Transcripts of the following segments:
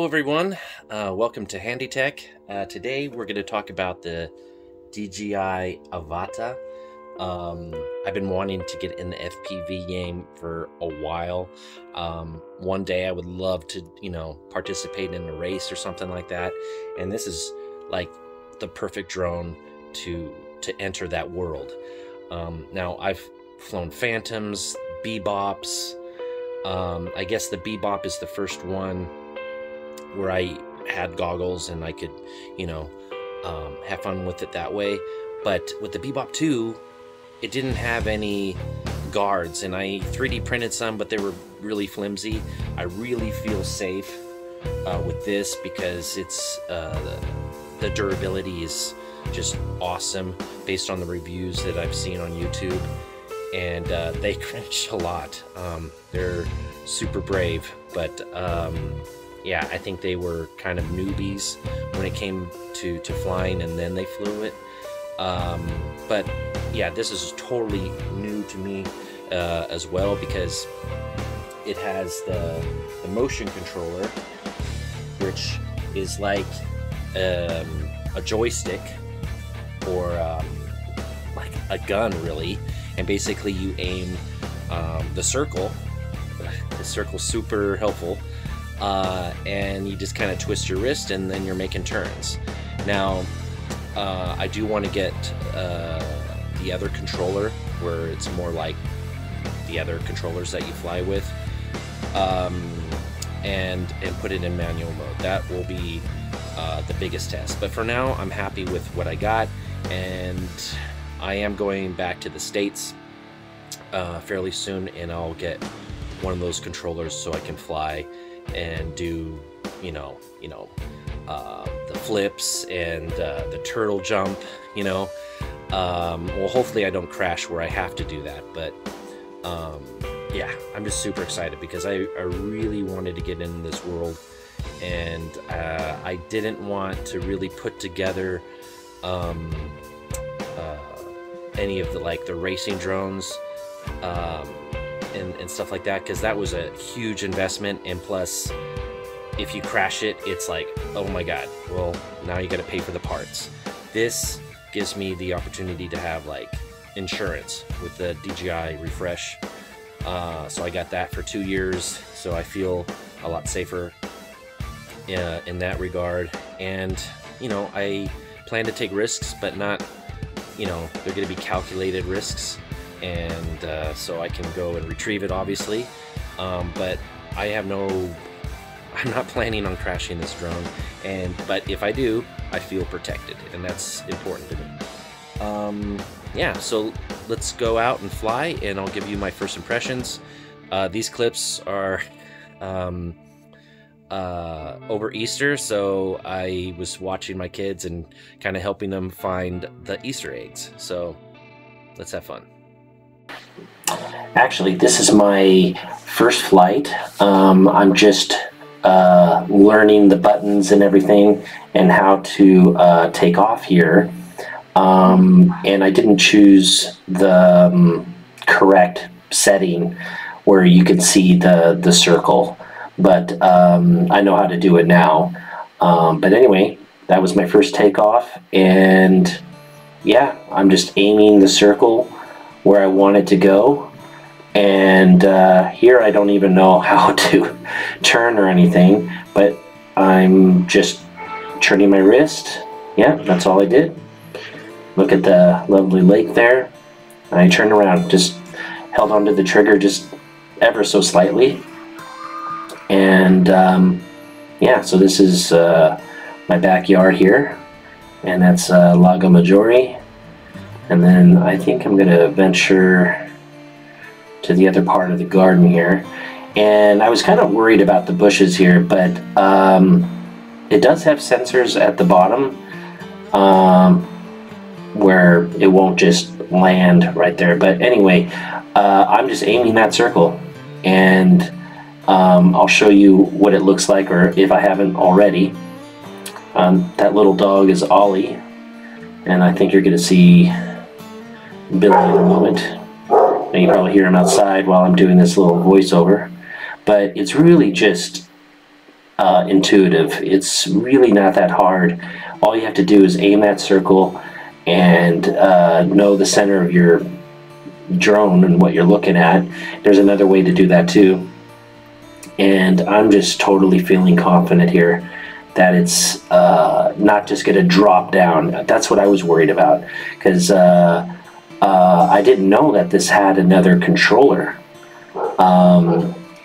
Hello everyone, welcome to Handy Tech. Today we're going to talk about the DJI Avata. I've been wanting to get in the FPV game for a while. One day I would love to, participate in a race or something like that. And this is like the perfect drone to enter that world. Now I've flown Phantoms, Bebops. I guess the Bebop is the first one where I had goggles and I could, have fun with it that way. But with the Bebop 2, it didn't have any guards, and I 3D printed some, but they were really flimsy. I really feel safe with this because it's the durability is just awesome based on the reviews that I've seen on YouTube, and they cringe a lot. They're super brave, but yeah, I think they were kind of newbies when it came to flying, and then they flew it. But yeah, this is totally new to me as well, because it has the motion controller, which is like a joystick or like a gun really, and basically you aim the circle. The circle's super helpful. And you just kind of twist your wrist and then you're making turns. Now, I do want to get the other controller where it's more like the other controllers that you fly with, and put it in manual mode. That will be the biggest test. But for now, I'm happy with what I got, and I am going back to the States fairly soon, and I'll get one of those controllers so I can fly and do, the flips and the turtle jump, well, hopefully I don't crash where I have to do that, but yeah, I'm just super excited because I really wanted to get in this world, and I didn't want to really put together any of the racing drones and stuff like that, because that was a huge investment, and plus if you crash it, it's like, oh my god, well, now you got to pay for the parts. This gives me the opportunity to have insurance with the DJI refresh, so I got that for 2 years, so I feel a lot safer in that regard. And I plan to take risks, but not, they're going to be calculated risks, and so I can go and retrieve it, obviously, but I'm not planning on crashing this drone, but if I do, I feel protected, and that's important to me. Yeah, so let's go out and fly, and I'll give you my first impressions. These clips are over Easter, so I was watching my kids and kind of helping them find the Easter eggs, so let's have fun. Actually, this is my first flight. I'm just learning the buttons and everything and how to take off here. And I didn't choose the correct setting where you can see the circle, but I know how to do it now. But anyway, that was my first takeoff, and yeah, I'm just aiming the circle where I want it to go, and here I don't even know how to turn or anything, but I'm just turning my wrist. Yeah, that's all I did. Look at the lovely lake there. I turned around, just held onto the trigger just ever so slightly, and yeah, so this is my backyard here, and that's Lago Maggiore. And then I think I'm gonna venture to the other part of the garden here, and I was kind of worried about the bushes here, but it does have sensors at the bottom where it won't just land right there. But anyway, I'm just aiming that circle, and I'll show you what it looks like, or if I haven't already. That little dog is Ollie, and I think you're gonna see Billy in a moment. And you probably hear him outside while I'm doing this little voiceover, but it's really just intuitive. It's really not that hard. All you have to do is aim that circle and know the center of your drone and what you're looking at. There's another way to do that too. And I'm just totally feeling confident here that it's not just going to drop down. That's what I was worried about, because I didn't know that this had another controller.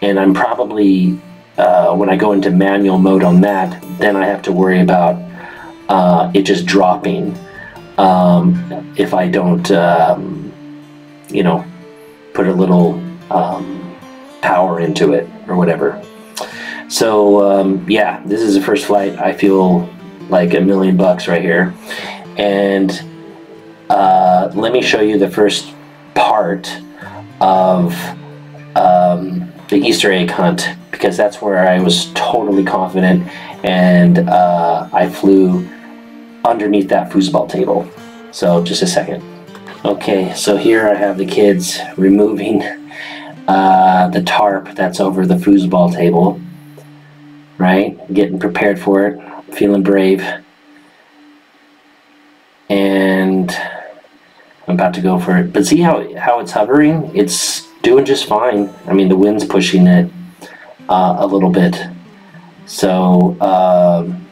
And I'm probably, when I go into manual mode on that, then I have to worry about it just dropping if I don't, you know, put a little power into it or whatever. So yeah, this is the first flight. I feel like $1 million right here. And let me show you the first part of the Easter egg hunt, because that's where I was totally confident, and I flew underneath that foosball table. So just a second. Okay, so here I have the kids removing the tarp that's over the foosball table, right? Getting prepared for it, feeling brave. And I'm about to go for it. But see how it's hovering? It's doing just fine. I mean, the wind's pushing it a little bit. So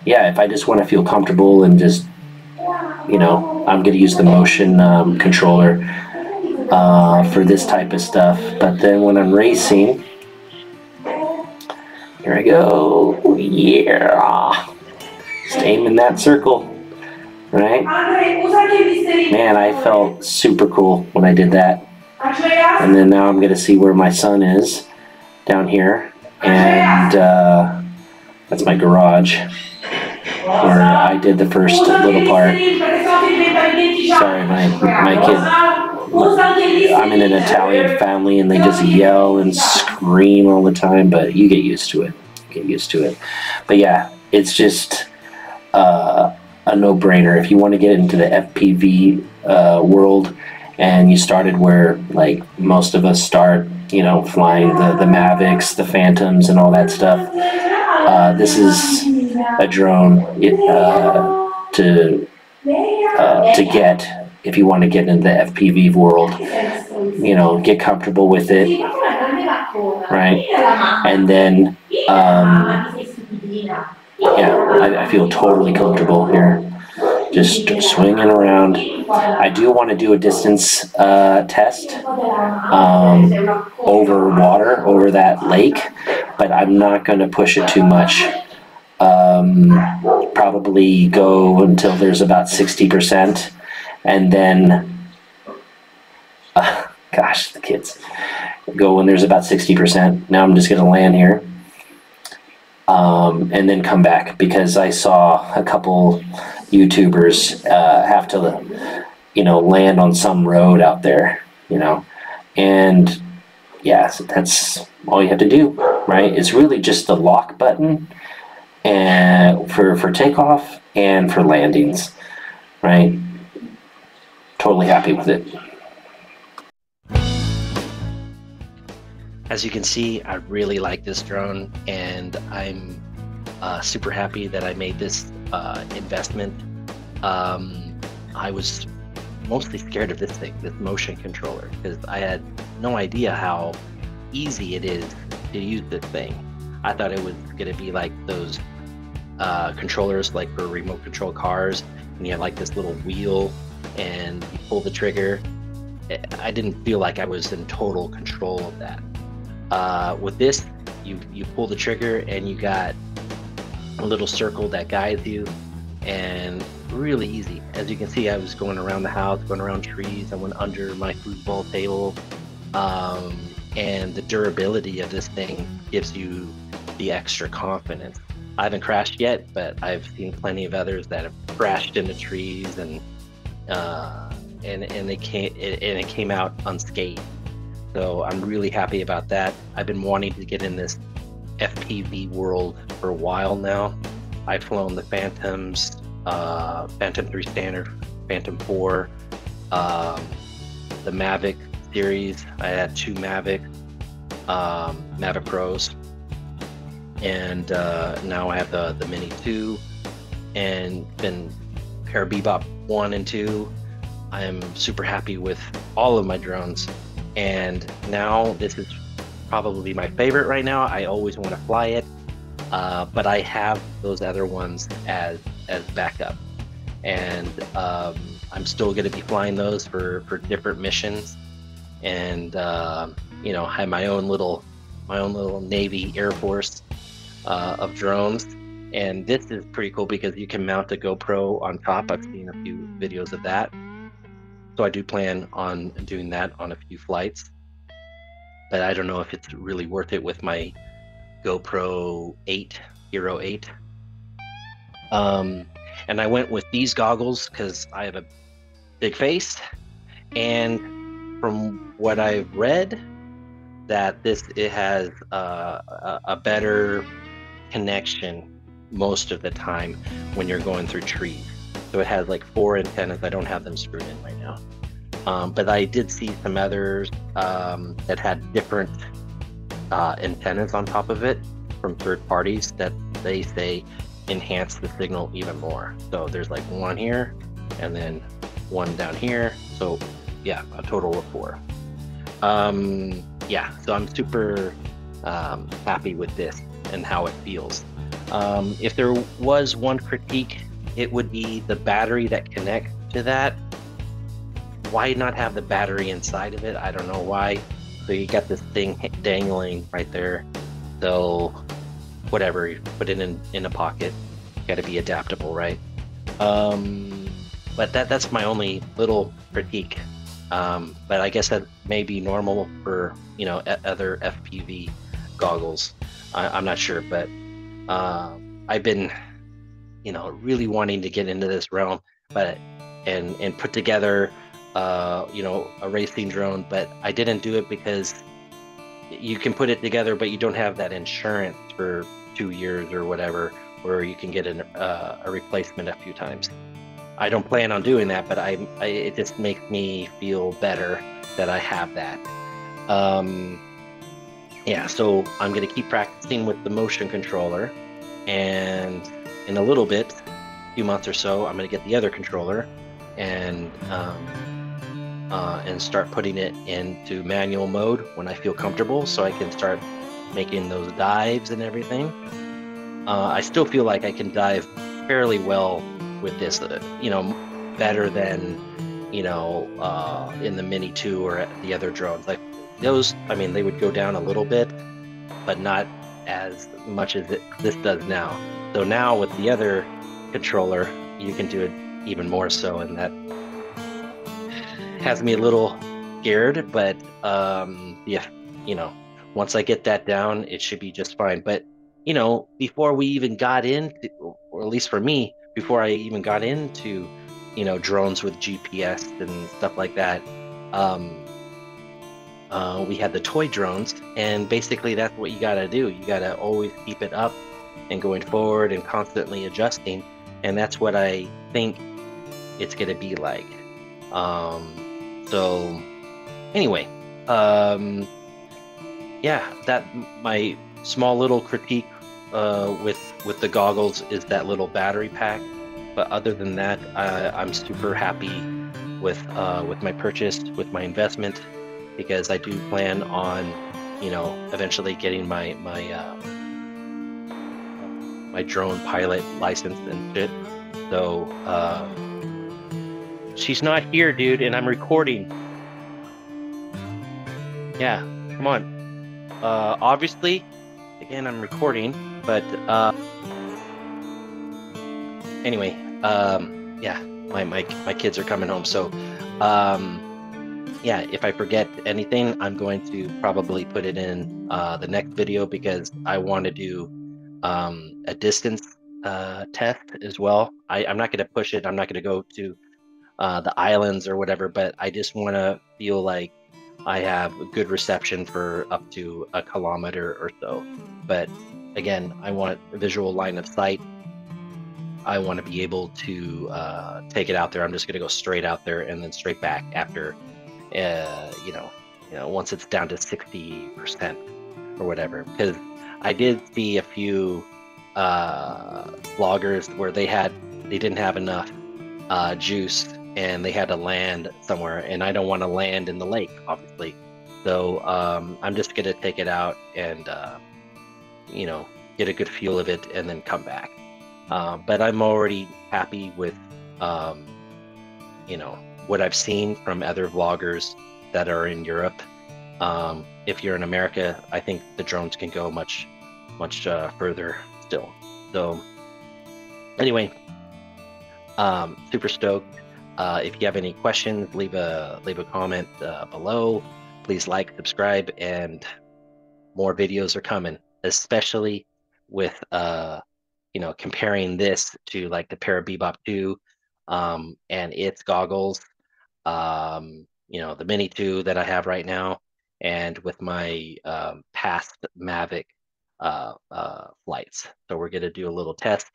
yeah, if I just want to feel comfortable and just, you know, I'm going to use the motion controller for this type of stuff. But then when I'm racing, here I go. Yeah, just aim in that circle, right? Man, I felt super cool when I did that. And then now I'm going to see where my son is down here, and that's my garage where I did the first little part. Sorry, my kid. I'm in an Italian family and they just yell and scream all the time, but you get used to it. Get used to it. But yeah, it's just a no-brainer. If you want to get into the FPV world, and you started where like most of us start, you know, flying the Mavics, the Phantoms, and all that stuff, this is a drone to get if you want to get into the FPV world. You know, get comfortable with it, right? And then yeah, I feel totally comfortable here, just swinging around. I do want to do a distance test over water, over that lake, but I'm not going to push it too much. Probably go until there's about 60%, and then gosh, the kids, go when there's about 60%. Now I'm just going to land here and then come back, because I saw a couple YouTubers have to, you know, land on some road out there, you know, and yeah, so that's all you have to do, right? It's really just the lock button and for takeoff and for landings, right? Totally happy with it. As you can see, I really like this drone, and I'm super happy that I made this investment. I was mostly scared of this thing, this motion controller, because I had no idea how easy it is to use this thing. I thought it was going to be like those controllers like for remote control cars, and you have like this little wheel and you pull the trigger. I didn't feel like I was in total control of that. With this, you pull the trigger and you got a little circle that guides you, and really easy. As you can see, I was going around the house, going around trees. I went under my foosball table, and the durability of this thing gives you the extra confidence. I haven't crashed yet, but I've seen plenty of others that have crashed into trees, and it came out unscathed. So I'm really happy about that. I've been wanting to get in this FPV world for a while now. I've flown the Phantoms, Phantom 3 Standard, Phantom 4, the Mavic series. I had 2 Mavic Pros, and now I have the Mini 2, and been Parabebop 1 and 2. I am super happy with all of my drones, and now this is probably my favorite right now. I always want to fly it, but I have those other ones as backup, and I'm still going to be flying those for different missions, and you know, have my own little Navy Air Force of drones. And this is pretty cool because you can mount a GoPro on top. I've seen a few videos of that, so I do plan on doing that on a few flights, but I don't know if it's really worth it with my GoPro 8 Hero 8. And I went with these goggles because I have a big face, and from what I've read, that it has a better connection most of the time when you're going through trees. So it has like 4 antennas. I don't have them screwed in right now, but I did see some others that had different antennas on top of it from third parties that they say enhance the signal even more. So there's like one here and then one down here, so yeah, a total of 4. Yeah, so I'm super happy with this and how it feels. If there was one critique, it would be the battery that connects to that. Why not have the battery inside of it? I don't know why. So you got this thing dangling right there. So whatever, you put it in a pocket. Got to be adaptable, right? But that's my only little critique. But I guess that may be normal for, you know, other FPV goggles. I'm not sure, but I've been, you know, really wanting to get into this realm, but and put together, you know, a racing drone. But I didn't do it because you can put it together, but you don't have that insurance for 2 years or whatever, where you can get a replacement a few times. I don't plan on doing that, but it just makes me feel better that I have that. Yeah, so I'm going to keep practicing with the motion controller, and in a little bit, a few months or so, I'm going to get the other controller and start putting it into manual mode when I feel comfortable, so I can start making those dives and everything. I still feel like I can dive fairly well with this, you know, better than, you know, in the Mini 2 or the other drones. Like those, I mean, they would go down a little bit, but not as much as this does now. So now with the other controller, you can do it even more so, and that has me a little scared. But yeah, you know, once I get that down, it should be just fine. But you know, before we even got into, or at least for me, before I even got into, you know, drones with GPS and stuff like that, we had the toy drones, and basically that's what you gotta do. You gotta always keep it up and going forward and constantly adjusting, and that's what I think it's gonna be like. So anyway, yeah, that my small little critique with the goggles is that little battery pack. But other than that, I'm super happy with my purchase, with my investment, because I do plan on, you know, eventually getting my drone pilot license and shit. So she's not here, dude, and I'm recording. Yeah, come on. Obviously, again, I'm recording, but anyway, yeah, my kids are coming home, so yeah, if I forget anything, I'm going to probably put it in the next video, because I want to do a distance test as well. I'm not going to push it. I'm not going to go to the islands or whatever, but I just want to feel like I have a good reception for up to 1 kilometer or so. But again, I want a visual line of sight. I want to be able to take it out there. I'm just going to go straight out there and then straight back after, you know, once it's down to 60% or whatever. Because I did see a few vloggers where they didn't have enough juice and they had to land somewhere, and I don't want to land in the lake, obviously. So I'm just gonna take it out and you know, get a good feel of it and then come back. But I'm already happy with um, you know, what I've seen from other vloggers that are in Europe. If you're in America, I think the drones can go much further still. So anyway, super stoked. If you have any questions, leave a comment below. Please like, subscribe, and more videos are coming, especially with comparing this to like the Parabebop 2 and its goggles, the Mini 2 that I have right now, and with my past Mavic flights. So we're going to do a little test.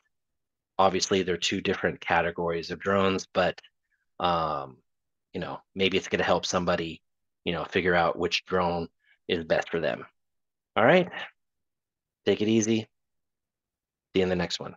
Obviously, they're two different categories of drones, but um, maybe it's going to help somebody, figure out which drone is best for them. All right, take it easy. See you in the next one.